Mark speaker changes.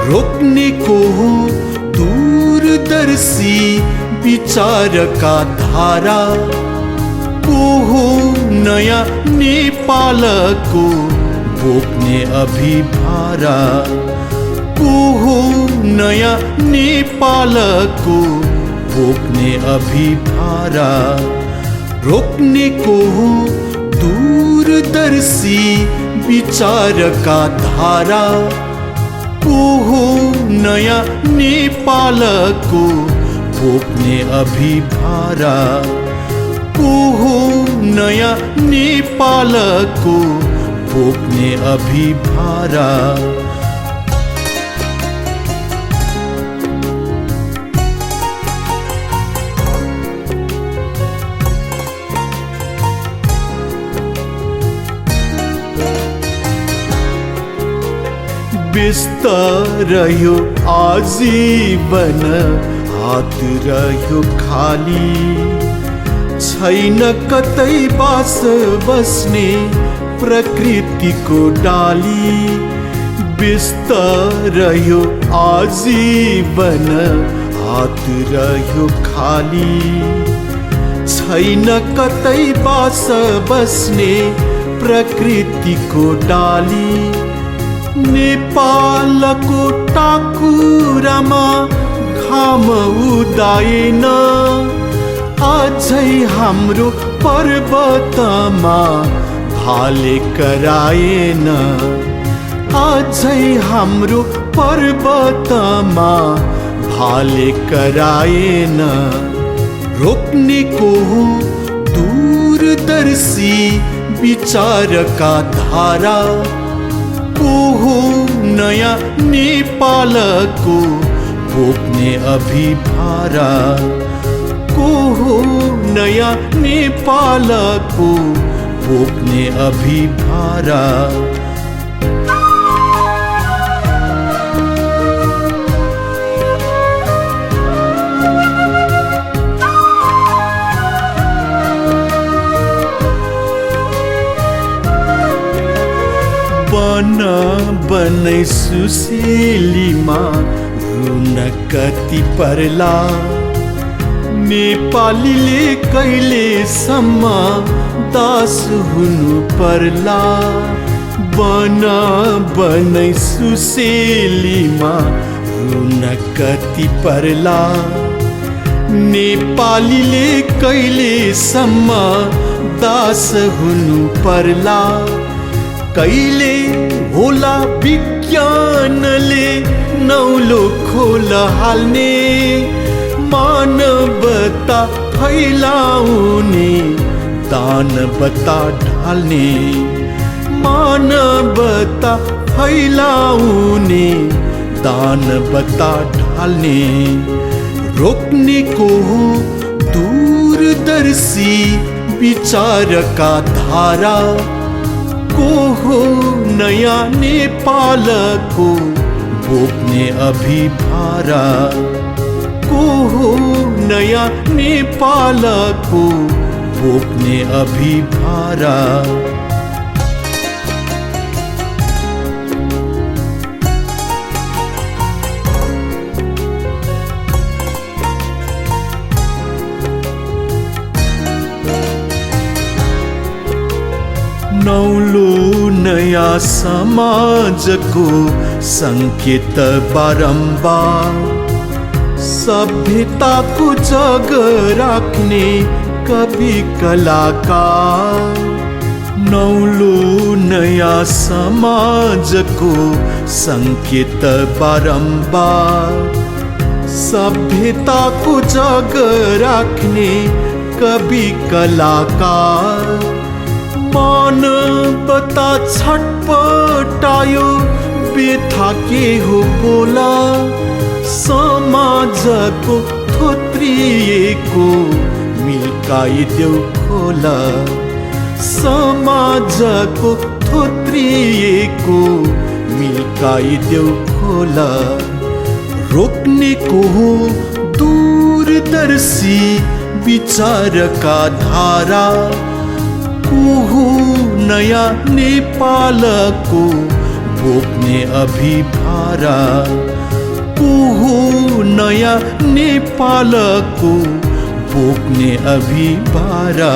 Speaker 1: रोक्नेको हो दूरदर्शी विचारका धारा। को हो नयाँ नेपालको बोक्ने अभिभारा। को हो नयाँ नेपालको बोक्ने अभिभारा। रोक्नेको हो दूरदर्शी विचारका धारा। को हो नयाँ नेपालको बोक्ने अभिभारा। को हो नयाँ नेपालको बोक्ने अभिभारा। व्यस्त रह्यो आजीवन, हात रह्यो खाली। छैन कतै बास बस्ने प्रकृतिको डाली। व्यस्त रह्यो आजीवन, हात रह्यो खाली। छैन कतै बास बस्ने प्रकृतिको डाली। नेपालको टाकुरामा घाम उदाएन। अझै हाम्रो पर्वतमा भाले कराएन। अझै हाम्रो पर्वतमा भाले कराएन। रोक्नेको हो दूरदर्शी विचारका धारा। को हो नयाँ नेपालको बोक्ने अभिभारा। को हो नयाँ नेपालको बोक्ने अभिभारा। बन बनै सुशीलीमा रुन कति पर्ला। नेपालीले कहिलेसम्म दास हुनु पर्ला। बन बनै सुशीलीमा रुन कति पर्ला। नेपालीले कहिलेसम्म दास हुनु पर्ला। कहिले होला विज्ञानले नौलो खोल हाल्ने। मानवता फैलाउने दानवता ढाल्ने। मानवता फैलाउने दानवता ढाल्ने। रोक्नेको हो दूरदर्शी विचारका धारा। को हो नयाँ नेपालको बोक्ने अभिभारा। को हो नयाँ नेपालको बोक्ने अभिभारा। नौलो नयाँ समाजको सङ्केत बारम्बार। सभ्यताको जग राख्ने कवि कलाकार। नौलो नयाँ समाजको सङ्केत बारम्बार। सभ्यताको जग राख्ने कवि कलाकार। मानवता छटपटायो व्यथा के हो बोला। समाजको थोत्रिएको मिल्काइदेऊ खोला। समाजको थोत्रिएको मिल्काइदेऊ खोला। रोक्नेको हो दूरदर्शी विचारका धारा। को हो नयाँ नेपालको बोक्ने अभिभारा कुहु नयाँ नेपालको बोक्ने अभिभारा